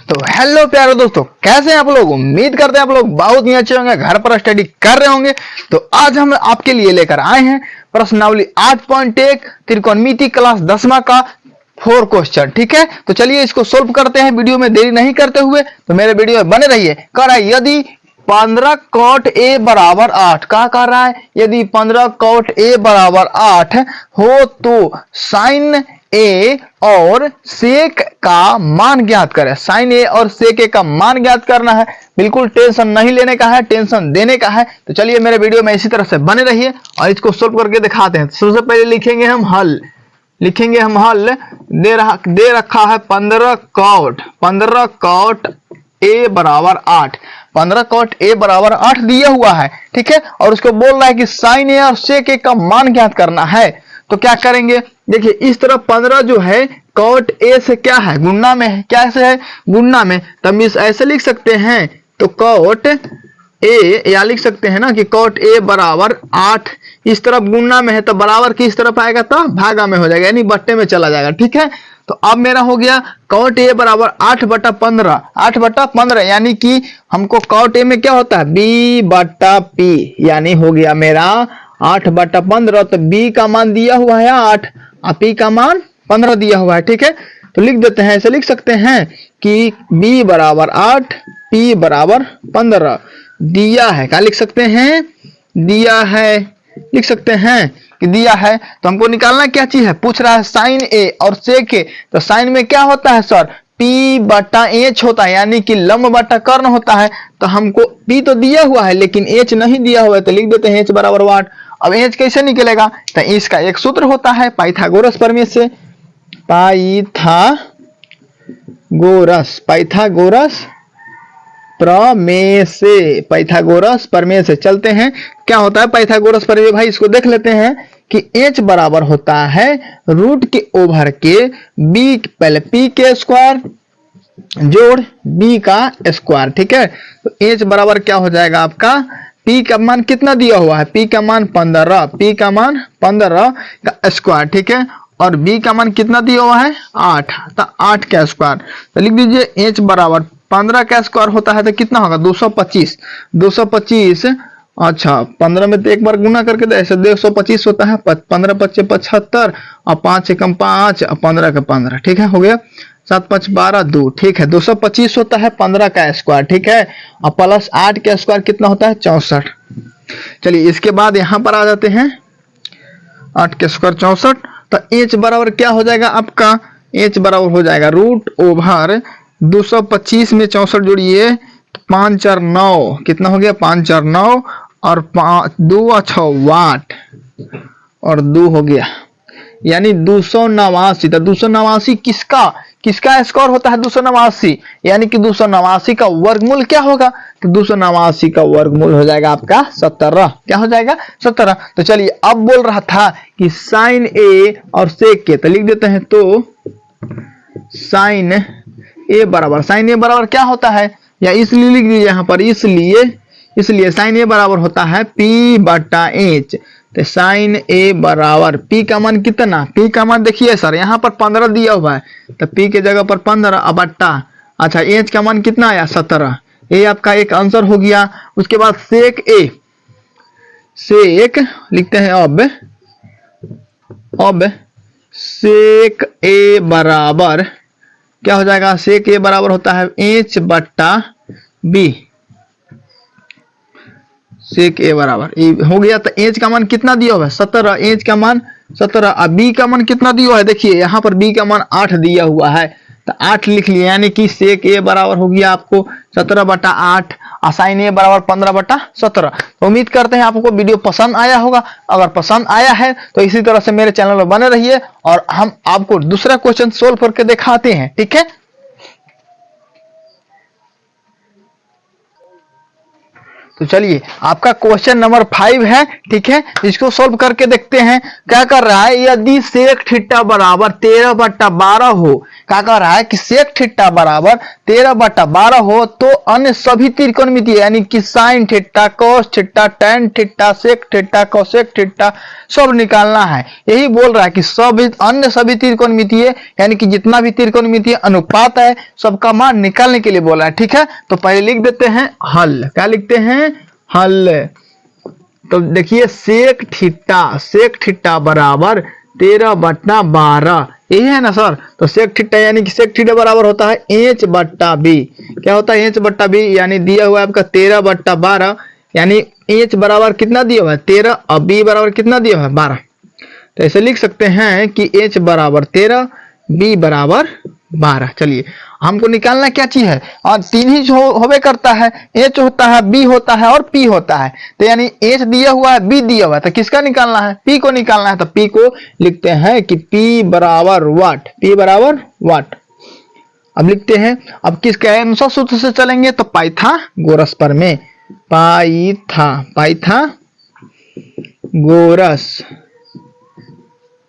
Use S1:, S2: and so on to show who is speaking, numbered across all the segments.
S1: तो हेलो प्यारे दोस्तों, कैसे हैं आप लोग। उम्मीद करते हैं आप लोग बहुत ही अच्छे होंगे, घर पर स्टडी कर रहे होंगे। तो आज हम आपके लिए लेकर आए हैं प्रश्नावली 8.1 त्रिकोणमिति क्लास 10वां का 4 क्वेश्चन। ठीक है, तो चलिए इसको सोल्व करते हैं वीडियो में देरी नहीं करते हुए। तो मेरे वीडियो में बने रहिए। कह रहा है यदि 15 cot a बराबर 8, क्या कह रहा है, यदि 15 cot a बराबर 8 हो तो साइन ए और सेक का मान ज्ञात करें। साइन ए और सेक ए का मान ज्ञात करना है। बिल्कुल टेंशन नहीं लेने का है, टेंशन देने का है। तो चलिए मेरे वीडियो में इसी तरह से बने रहिए और इसको सोल्व करके दिखाते हैं। सबसे पहले लिखेंगे हम हल। दे रखा है 15 cot ए बराबर 8। 15 cot ए बराबर 8 दिया हुआ है। ठीक है, और उसको बोल रहा है कि साइन ए और सेक ए का मान ज्ञात करना है। तो क्या करेंगे, देखिए इस तरफ 15 जो है cot ए से क्या है, गुणा में है। क्या से है, गुणा में। तब इस ऐसे लिख सकते हैं, तो cot ए या लिख सकते हैं ना कि cot ए बराबर 8 इस तरफ गुणा में है, तो बराबर किस तरफ आएगा, तो भागा में हो जाएगा, यानी बट्टे में चला जाएगा। ठीक है, तो अब मेरा हो गया cot ए बराबर 8/15। 8/15 यानी कि हमको cot ए में क्या होता है, b/p, यानी हो गया मेरा 8/15। तो b का मान दिया हुआ है 8 और p का मान 15 दिया हुआ है। ठीक है, तो लिख देते हैं, ऐसे लिख सकते हैं कि b बराबर 8 p बराबर 15 दिया है। क्या लिख सकते हैं, दिया है, लिख सकते हैं कि दिया है। तो हमको निकालना क्या चीज है, पूछ रहा है साइन ए और सेक ए। तो साइन में क्या होता है सर, p/h होता है, यानी कि लंब बटा कर्ण होता है। तो हमको p तो दिया हुआ है लेकिन h नहीं दिया हुआ है, तो लिख देते हैं h बराबर 8। अब h कैसे निकलेगा, तो इसका एक सूत्र होता है पाइथागोरस प्रमेय से। पाइथागोरस प्रमेय से चलते हैं। क्या होता है पाइथागोरस प्रमेय, भाई इसको देख लेते हैं कि h बराबर होता है रूट के ओवर के b, पहले p के स्क्वायर जोड़ b का स्क्वायर। ठीक है, तो h बराबर क्या हो जाएगा आपका, p का मान कितना दिया हुआ है, p का मान 15 का स्क्वायर। ठीक है, और b का मान कितना दिया हुआ है 8, तो 8 का स्क्वायर। तो लिख दीजिए h बराबर 15 का स्क्वायर होता है तो कितना होगा 225। अच्छा 15 में तो एक बार गुना करके दे, ऐसे 225 होता है। 15 × 5 = 75 और 5 × 1 = 5 और 15 × 15। ठीक है, हो गया 7 × 5 = 12 2। ठीक है, 225 होता है 15 का स्क्वायर। ठीक है, और प्लस 8 का स्क्वायर कितना होता है 64। चलिए इसके बाद यहाँ पर आ जाते हैं, 8 का स्क्वायर 64। तो h बराबर क्या हो जाएगा आपका, h बराबर हो जाएगा रूट ओवर 225 में 64 जोड़िए 5 × 4 = 9, कितना हो गया 5 × 4 = 9 और 2 × 6 वाट और 2 हो गया, यानी 289। तो 289 किसका स्क्वायर होता है 289, यानी कि 289 का वर्गमूल क्या होगा, तो 289 का वर्गमूल हो जाएगा आपका 17। क्या हो जाएगा 17। तो चलिए अब बोल रहा था कि साइन ए और सेक के, तो लिख देते हैं, तो साइन ए बराबर क्या होता है, या इसलिए लिख दीजिए यहाँ पर, इसलिए साइन ए बराबर होता है p/h। तो साइन ए बराबर p का मान कितना, p का मान देखिए सर यहाँ पर 15 दिया हुआ है, तो p के जगह पर 15 बट्टा, अच्छा h का मान कितना आया 17। ये आपका एक आंसर हो गया। उसके बाद सेक लिखते हैं, अब सेक ए बराबर क्या हो जाएगा, सेक ए बराबर होता है h/b। सेक ए बराबर हो गया। तो h का मान कितना दिया हुआ है 17, h का मान 17 और b का मान कितना दिया हुआ है, देखिए यहाँ पर b का मान 8 दिया हुआ है, तो 8 लिख लिया, यानी कि सेक ए बराबर हो गया आपको 17/8 और साइन ए बराबर 15/17। तो उम्मीद करते हैं आपको वीडियो पसंद आया होगा। अगर पसंद आया है तो इसी तरह से मेरे चैनल पर बने रहिए और हम आपको दूसरा क्वेश्चन सोल्व करके दिखाते हैं। ठीक है, तो चलिए आपका क्वेश्चन नंबर 5 है, ठीक है, इसको सोल्व करके देखते हैं। क्या कर रहा है, यदि सेक थीटा बराबर 13/12 हो, क्या कर रहा है कि सेक थीटा बराबर 13/12 हो तो अन्य सभी त्रिकोणमितीय यानी कि sine theta, cos theta, tan theta, sec theta, cosec theta सब निकालना है। यही बोल रहा है कि अन्य सभी त्रिकोणमितीय यानी कि जितना भी त्रिकोणमितीय अनुपात है सबका मान निकालने के लिए बोला है, ठीक है। तो पहले लिख देते हैं हल। क्या लिखते हैं, हल। तो देखिए सेक थीटा बराबर 13/12 यही है ना सर। तो सेक थीटा यानी कि सेक थीटा बराबर होता है h/b। क्या होता है h/b, यानी दिया हुआ है आपका 13/12, यानी h बराबर कितना दिया हुआ है 13 और b बराबर कितना दिया हुआ है 12। तो ऐसे लिख सकते हैं कि h बराबर 13, b बराबर 12। चलिए हमको निकालना क्या चीज है, और तीन ही होवे करता है, h होता है, b होता है और p होता है। तो यानी h दिया हुआ है, b दिया हुआ है, तो किसका निकालना है, p को निकालना है। तो p को लिखते हैं कि p बराबर वाट, p बराबर वाट। अब लिखते हैं, अब किसके अनुसार सूत्र से चलेंगे, तो पाइथागोरस प्रमेय, पाइथागोरस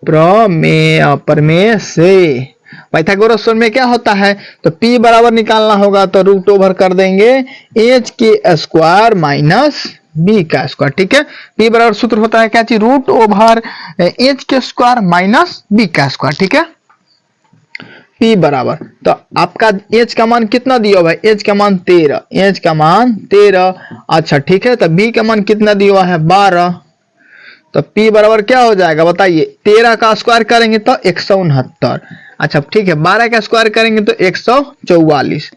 S1: प्रमेय से। पाइथागोरस प्रमेय क्या होता है, तो p बराबर निकालना होगा तो रूट ओवर कर देंगे h के स्क्वायर माइनस b का स्क्वायर, ठीक है। p बराबर सूत्र होता है क्या चीज, रूट ओवर h के स्क्वायर माइनस b का स्क्वायर, ठीक है। p बराबर, तो आपका h का मान कितना दिया हुआ है, h का मान 13, h का मान 13। अच्छा ठीक है, तो b का मान कितना दिया हुआ है 12। तो p बराबर क्या हो जाएगा बताइए, 13 का स्क्वायर करेंगे तो 169। अच्छा ठीक है, 12 का स्क्वायर करेंगे तो 144,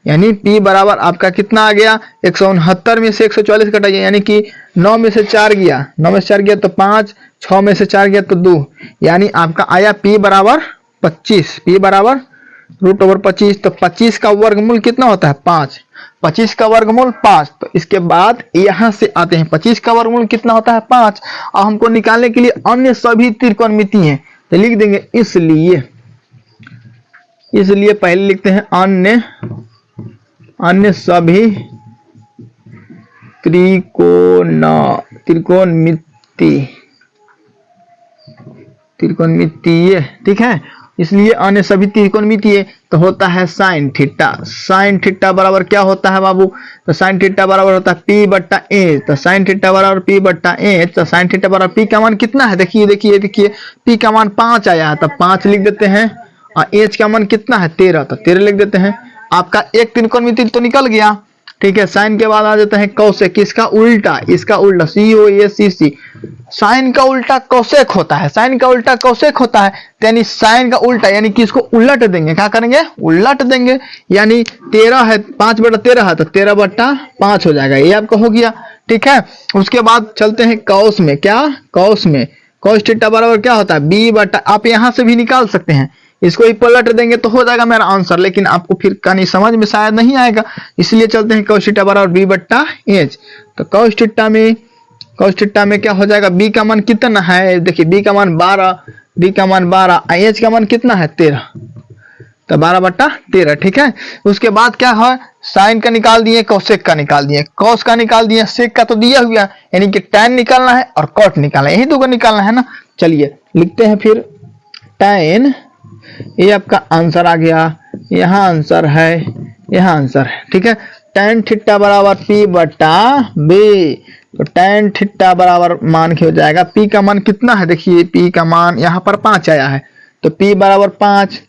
S1: यानी p बराबर आपका कितना आ गया 169 में से 144 कटाइए, यानी कि 9 में से 4 गया, 9 में से 4 गया तो 5, 6 में से 4 गया तो 2, यानी आपका आया p बराबर 25। p बराबर रूट ओवर 25। तो 25 का वर्गमूल कितना होता है 5, 25 का वर्गमूल 5। तो इसके बाद यहां से आते हैं 25 का वर्गमूल कितना होता है 5, और हमको निकालने के लिए अन्य सभी त्रिकोणमितीय हैं, तो लिख देंगे इसलिए पहले लिखते हैं अन्य सभी त्रिकोणमितीय, ठीक है। इसलिए अन्य सभी त्रिकोणमितीय तो होता है साइन थीटा बराबर क्या होता है बाबू, तो साइन थीटा बराबर होता है p/h। तो साइन थीटा बराबर p/h। तो साइन थीटा बराबर p का मान कितना है, देखिए p का मान 5 आया है, तो 5 लिख देते हैं, और h का मान कितना है 13, तो 13 लिख देते हैं। आपका एक त्रिकोणमितीय तो निकल गया, ठीक है। साइन के बाद आ जाता है कौशिक, इसका उल्टा COSEC। साइन का उल्टा कौशिक होता है, साइन का उल्टा कौशिक होता है, यानी साइन का उल्टा यानी कि इसको उलट देंगे, क्या करेंगे उलट देंगे, यानी 13 है 5/13 है तो 13/5 हो जाएगा, ये आपका हो गया, ठीक है। उसके बाद चलते हैं कौस में। क्या कौस में, कौस थीटा बराबर क्या होता है b/, आप यहां से भी निकाल सकते हैं, इसको ही पलट देंगे तो हो जाएगा मेरा आंसर, लेकिन आपको फिर कहीं समझ में शायद नहीं आएगा, इसलिए चलते हैं cos थीटा बराबर b/h। तो cos थीटा में क्या हो जाएगा, b का मान कितना है, देखिए b का मान 12, h का मान कितना है 13, तो 12/13, ठीक है। उसके बाद क्या है, साइन का निकाल दिए, कोसेक का निकाल दिए, कॉस का निकाल दिए, सेक का तो दिया हुआ, यानी कि tan निकालना है और कॉट निकालना है, यही दो को निकालना है ना। चलिए लिखते हैं फिर tan, ये आपका आंसर आ गया, यहाँ आंसर है, यहाँ आंसर है, ठीक है। tan थीटा बराबर p/b। तो tan थीटा बराबर मान के हो जाएगा, p का मान कितना है, देखिए p का मान यहाँ पर 5 आया है, तो p बराबर 5,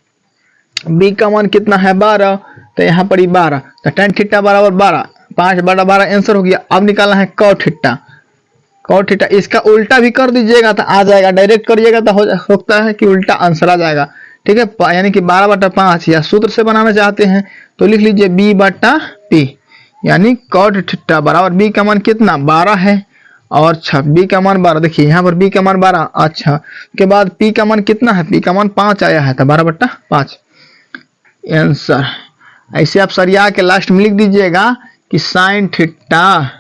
S1: b का मान कितना है 12, तो यहाँ पर ही 12, तो tan थीटा बराबर 12, 5/12 आंसर हो गया। अब निकालना है cot थीटा, इसका उल्टा भी कर दीजिएगा तो आ जाएगा, डायरेक्ट करिएगा तो हो सकता है कि उल्टा आंसर आ जाएगा, ठीक है। यानी कि 12/5, या सूत्र से बनाना चाहते हैं तो लिख लीजिए b/p, यानी cot थीटा बराबर b का मान कितना 12 है, और अच्छा b का मान 12, देखिए यहाँ पर b का मान 12, अच्छा के बाद p का मान कितना है, p का मान 5 आया है, तो 12/5 आंसर। ऐसे आप सरिया के लास्ट में लिख दीजिएगा कि साइन थीटा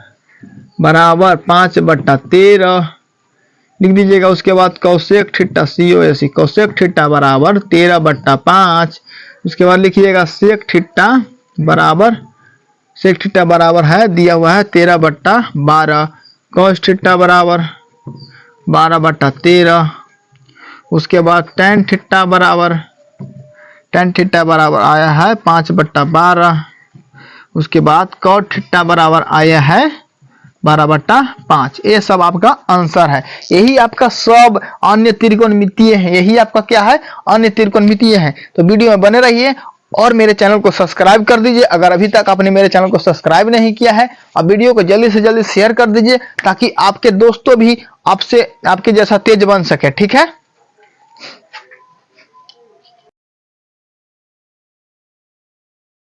S1: बराबर 5/13 लिख दीजिएगा। उसके बाद Kaushik theta COSE, Kaushik theta बराबर 13/5। उसके बाद लिखिएगा सेक थीटा बराबर सेक थीटा बराबर है दिया हुआ है 13/12, कॉस थीटा बराबर 12/13, उसके बाद टेन थीटा बराबर आया है 5/12, उसके बाद कॉट थीटा बराबर आया है 12/5। ये सब आपका आंसर है। यही आपका सब अन्य त्रिकोणमितीय है, यही आपका क्या है, अन्य त्रिकोणमितीय है। तो वीडियो में बने रहिए और मेरे चैनल को सब्सक्राइब कर दीजिए अगर अभी तक आपने मेरे चैनल को सब्सक्राइब नहीं किया है, और वीडियो को जल्दी से जल्दी शेयर कर दीजिए ताकि आपके दोस्तों भी आपसे आपके जैसा तेज बन सके। ठीक है।